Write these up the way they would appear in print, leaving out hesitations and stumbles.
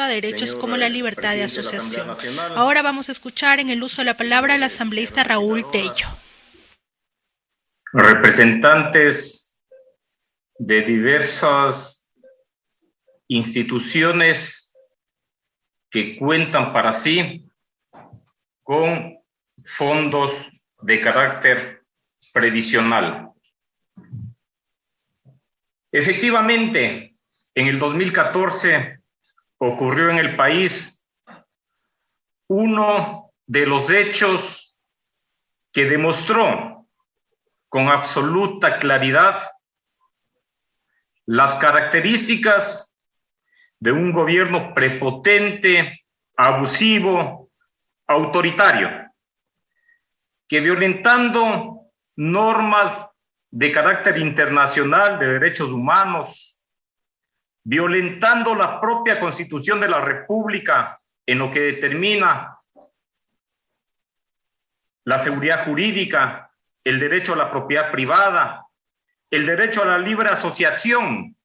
derechos como la libertad de asociación. Nacional. Ahora vamos a escuchar en el uso de la palabra al asambleísta Raúl Tello. Representantes de diversas instituciones que cuentan para sí con fondos de carácter previsional. Efectivamente, en el 2014 ocurrió en el país uno de los hechos que demostró con absoluta claridad las características de un gobierno prepotente, abusivo, autoritario, que violentando normas de carácter internacional de derechos humanos, violentando la propia Constitución de la República en lo que determina la seguridad jurídica, el derecho a la propiedad privada, el derecho a la libre asociación,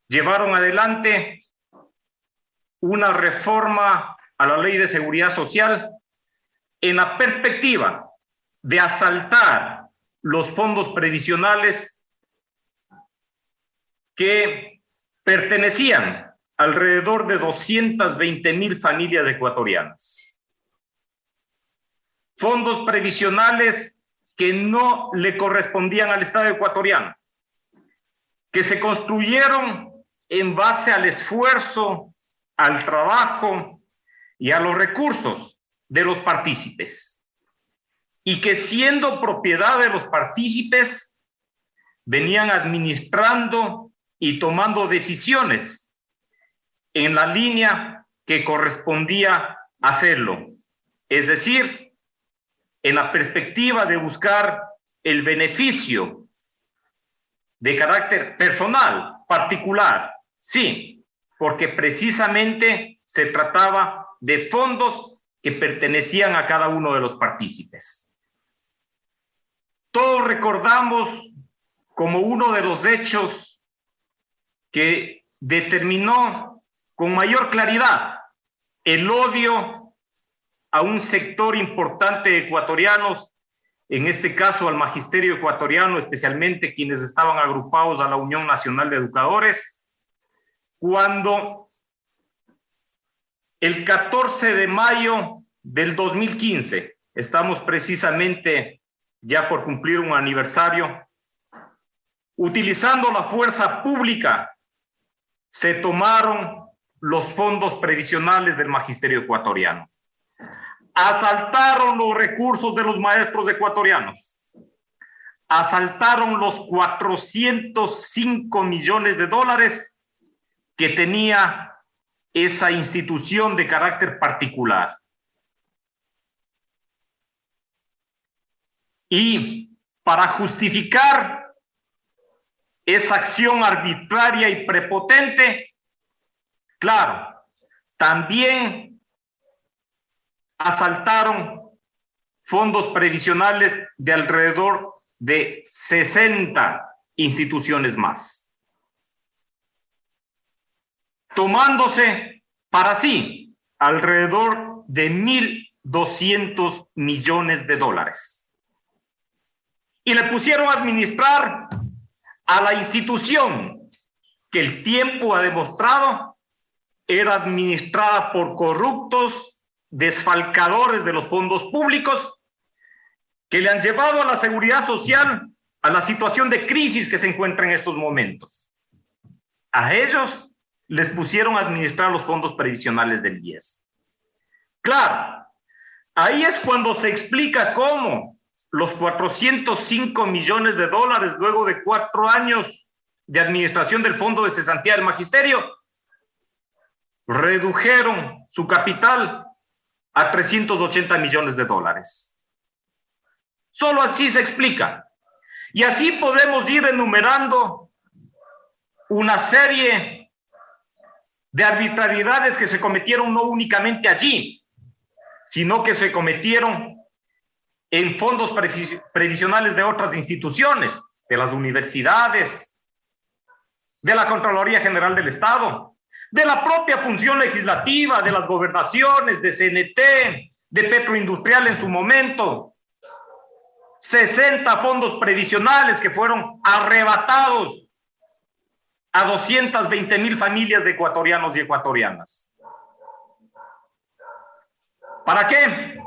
llevaron adelante una reforma a la Ley de Seguridad Social en la perspectiva de asaltar los fondos previsionales que pertenecían alrededor de 220,000 familias ecuatorianas. Fondos previsionales que no le correspondían al Estado ecuatoriano, que se construyeron en base al esfuerzo, al trabajo y a los recursos de los partícipes, y que siendo propiedad de los partícipes venían administrando y tomando decisiones en la línea que correspondía hacerlo, es decir, en la perspectiva de buscar el beneficio de carácter personal, particular, sí, porque precisamente se trataba de fondos que pertenecían a cada uno de los partícipes. Todos recordamos como uno de los hechos que determinó con mayor claridad el odio a un sector importante de ecuatorianos, en este caso al magisterio ecuatoriano, especialmente quienes estaban agrupados a la Unión Nacional de Educadores, cuando el 14 de mayo del 2015, estamos precisamente ya por cumplir un aniversario, utilizando la fuerza pública, se tomaron los fondos previsionales del magisterio ecuatoriano. Asaltaron los recursos de los maestros ecuatorianos. Asaltaron los 405 millones de dólares que tenía esa institución de carácter particular. Y para justificar esa acción arbitraria y prepotente, claro, también asaltaron fondos previsionales de alrededor de 60 instituciones más, tomándose para sí alrededor de 1.200 millones de dólares. Y le pusieron a administrar a la institución que el tiempo ha demostrado era administrada por corruptos, desfalcadores de los fondos públicos, que le han llevado a la seguridad social a la situación de crisis que se encuentra en estos momentos. A ellos les pusieron a administrar los fondos previsionales del IES. Claro, ahí es cuando se explica cómo los 405 millones de dólares, luego de 4 años de administración del Fondo de Cesantía del Magisterio, redujeron su capital a 380 millones de dólares. Solo así se explica. Y así podemos ir enumerando una serie de arbitrariedades que se cometieron no únicamente allí, sino que se cometieron en fondos previsionales de otras instituciones, de las universidades, de la Contraloría General del Estado, de la propia función legislativa, de las gobernaciones, de CNT, de Petroindustrial en su momento. 60 fondos previsionales que fueron arrebatados a 220,000 familias de ecuatorianos y ecuatorianas. ¿Para qué?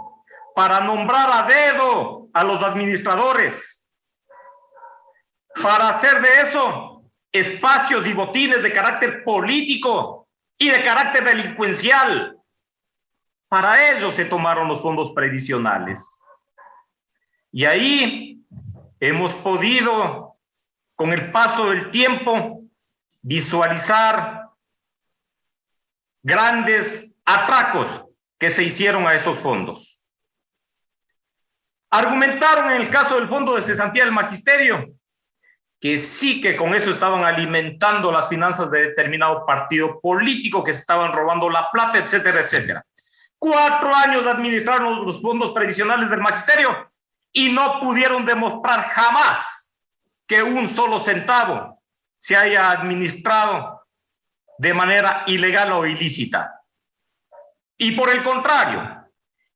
Para nombrar a dedo a los administradores, para hacer de eso espacios y botines de carácter político y de carácter delincuencial. Para ello se tomaron los fondos previsionales. Y ahí hemos podido, con el paso del tiempo, visualizar grandes atracos que se hicieron a esos fondos. Argumentaron en el caso del Fondo de Cesantía del Magisterio que sí, que con eso estaban alimentando las finanzas de determinado partido político, que se estaban robando la plata, etcétera, etcétera. 4 años administraron los fondos previsionales del Magisterio y no pudieron demostrar jamás que un solo centavo se haya administrado de manera ilegal o ilícita. Y por el contrario,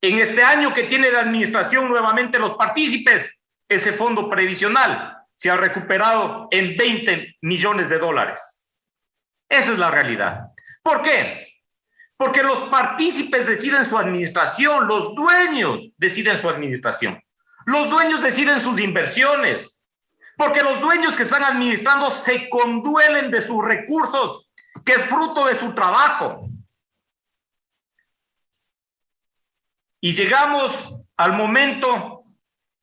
en este año que tiene de administración nuevamente los partícipes, ese fondo previsional se ha recuperado en 20 millones de dólares. Esa es la realidad. ¿Por qué? Porque los partícipes deciden su administración, los dueños deciden su administración, los dueños deciden sus inversiones, porque los dueños que están administrando se conduelen de sus recursos, que es fruto de su trabajo. Y llegamos al momento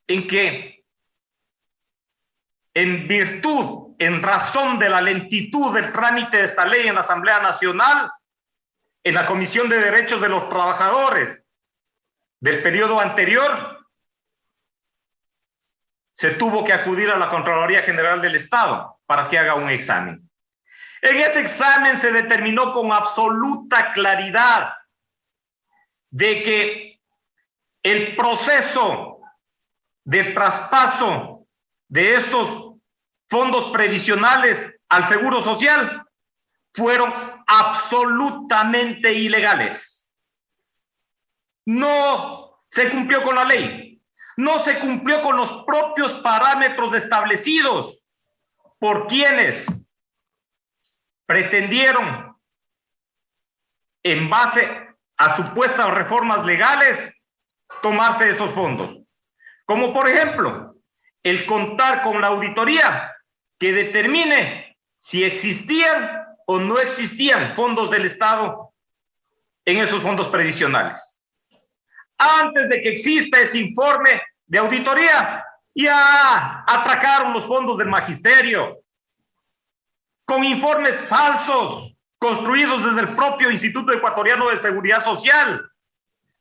en que, en virtud, en razón de la lentitud del trámite de esta ley en la Asamblea Nacional, en la Comisión de Derechos de los Trabajadores del periodo anterior, se tuvo que acudir a la Contraloría General del Estado para que haga un examen. En ese examen se determinó con absoluta claridad de que el proceso de traspaso de esos fondos previsionales al Seguro Social fueron absolutamente ilegales. No se cumplió con la ley, no se cumplió con los propios parámetros establecidos por quienes pretendieron, en base a supuestas reformas legales, tomarse esos fondos. Como por ejemplo, el contar con la auditoría que determine si existían o no existían fondos del Estado en esos fondos previsionales. Antes de que exista ese informe de auditoría, ya atracaron los fondos del Magisterio con informes falsos construidos desde el propio Instituto Ecuatoriano de Seguridad Social,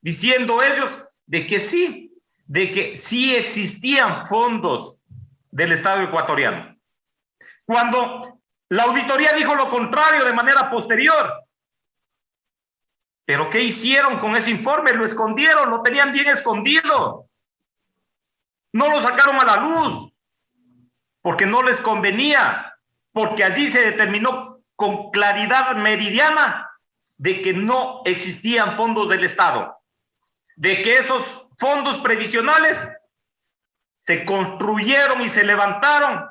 diciendo ellos de que sí existían fondos del Estado ecuatoriano, cuando la auditoría dijo lo contrario de manera posterior. ¿Pero qué hicieron con ese informe? Lo escondieron, lo tenían bien escondido. No lo sacaron a la luz, porque no les convenía, porque allí se determinó con claridad meridiana de que no existían fondos del Estado, de que esos fondos previsionales se construyeron y se levantaron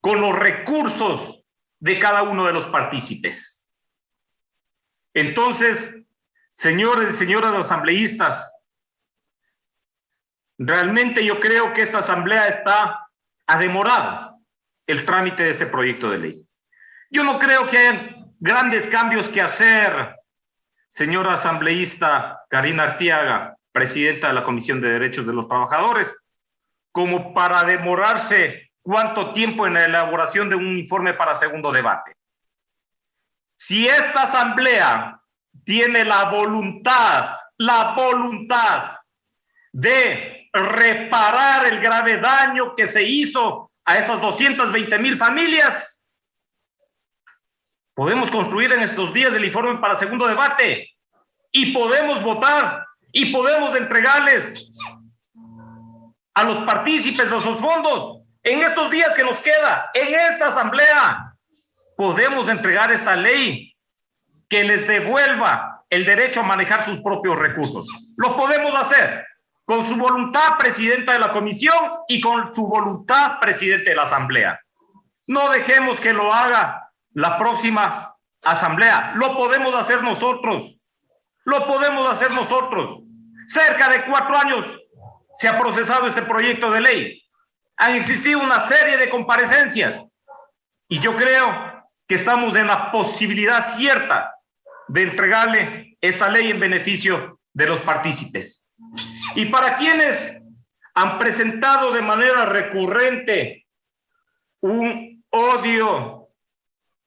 con los recursos de cada uno de los partícipes. Entonces, señores y señoras asambleístas, realmente yo creo que esta asamblea ha demorado el trámite de este proyecto de ley. Yo no creo que haya grandes cambios que hacer, señora asambleísta Karina Arteaga, presidenta de la Comisión de Derechos de los Trabajadores, como para demorarse cuánto tiempo en la elaboración de un informe para segundo debate. Si esta asamblea tiene la voluntad de reparar el grave daño que se hizo a esas 220,000 familias, podemos construir en estos días el informe para segundo debate y podemos votar y podemos entregarles a los partícipes de esos fondos en estos días que nos queda, en esta asamblea. Podemos entregar esta ley que les devuelva el derecho a manejar sus propios recursos. Lo podemos hacer con su voluntad, presidenta de la comisión, y con su voluntad, presidente de la asamblea. No dejemos que lo haga la próxima asamblea. Lo podemos hacer nosotros. Lo podemos hacer nosotros. Cerca de 4 años se ha procesado este proyecto de ley. Han existido una serie de comparecencias y yo creo que estamos en la posibilidad cierta de entregarle esta ley en beneficio de los partícipes. Y para quienes han presentado de manera recurrente un odio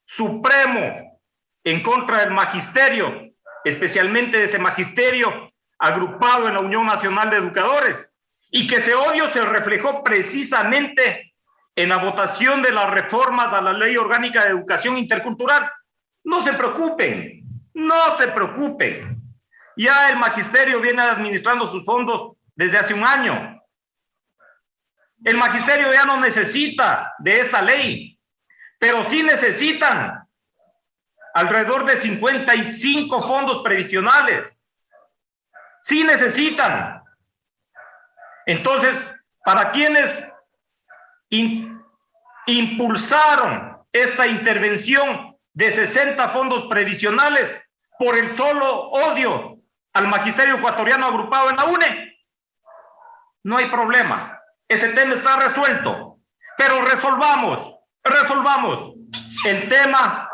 supremo en contra del magisterio, especialmente de ese magisterio agrupado en la Unión Nacional de Educadores, y que ese odio se reflejó precisamente en la votación de las reformas a la Ley Orgánica de Educación Intercultural. No se preocupen, no se preocupen. Ya el magisterio viene administrando sus fondos desde hace un año. El magisterio ya no necesita de esta ley, pero sí necesitan alrededor de 55 fondos previsionales. Sí necesitan. Entonces, para quienes impulsaron esta intervención de 60 fondos previsionales por el solo odio al magisterio ecuatoriano agrupado en la UNE, no hay problema. Ese tema está resuelto. Pero resolvamos el tema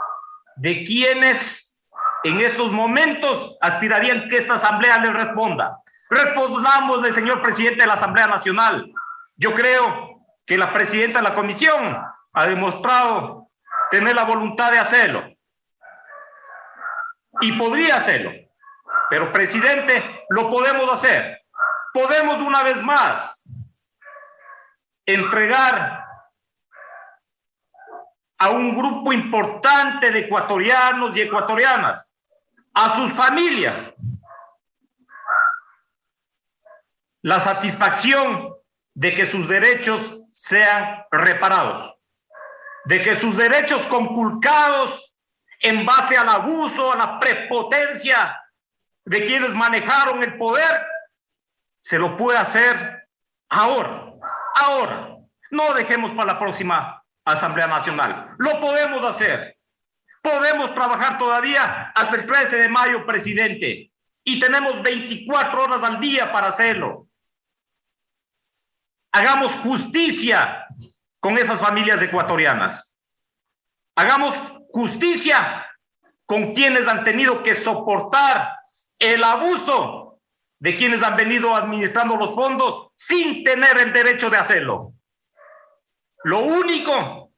de quienes en estos momentos aspirarían que esta asamblea les responda. Respondámosle, señor presidente de la Asamblea Nacional. Yo creo que la presidenta de la comisión ha demostrado tener la voluntad de hacerlo. Y podría hacerlo. Pero, presidente, lo podemos hacer. Podemos una vez más entregar a un grupo importante de ecuatorianos y ecuatorianas, a sus familias, la satisfacción de que sus derechos sean reparados, de que sus derechos conculcados en base al abuso, a la prepotencia de quienes manejaron el poder, se lo puede hacer ahora. No dejemos para la próxima Asamblea Nacional. Lo podemos hacer. Podemos trabajar todavía hasta el 13 de mayo, presidente, y tenemos 24 horas al día para hacerlo. Hagamos justicia con esas familias ecuatorianas. Hagamos justicia con quienes han tenido que soportar el abuso de quienes han venido administrando los fondos sin tener el derecho de hacerlo. Lo único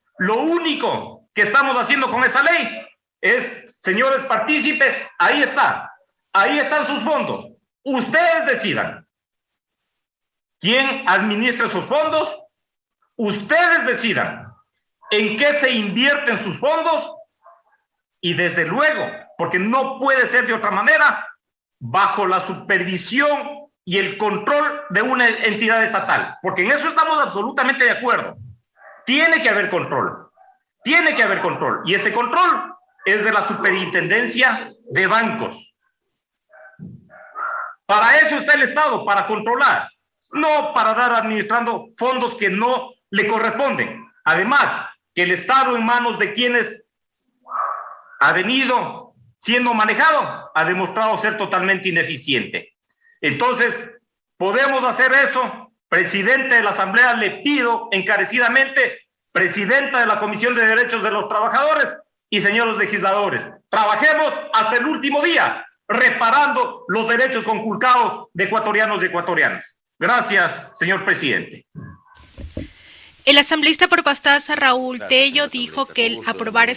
que estamos haciendo con esta ley es, señores partícipes, ahí están sus fondos. Ustedes decidan quién administra esos fondos, ustedes decidan en qué se invierten sus fondos y desde luego, porque no puede ser de otra manera, bajo la supervisión y el control de una entidad estatal, porque en eso estamos absolutamente de acuerdo. Tiene que haber control, y ese control es de la Superintendencia de Bancos. Para eso está el Estado, para controlar, no para dar administrando fondos que no le corresponden. Además, que el Estado en manos de quienes ha venido siendo manejado ha demostrado ser totalmente ineficiente. Entonces, podemos hacer eso. Presidente de la Asamblea, le pido encarecidamente, presidenta de la Comisión de Derechos de los Trabajadores y señores legisladores, trabajemos hasta el último día, reparando los derechos conculcados de ecuatorianos y ecuatorianas. Gracias, señor presidente. El asambleísta por Pastaza, Raúl Tello, dijo que el aprobar esta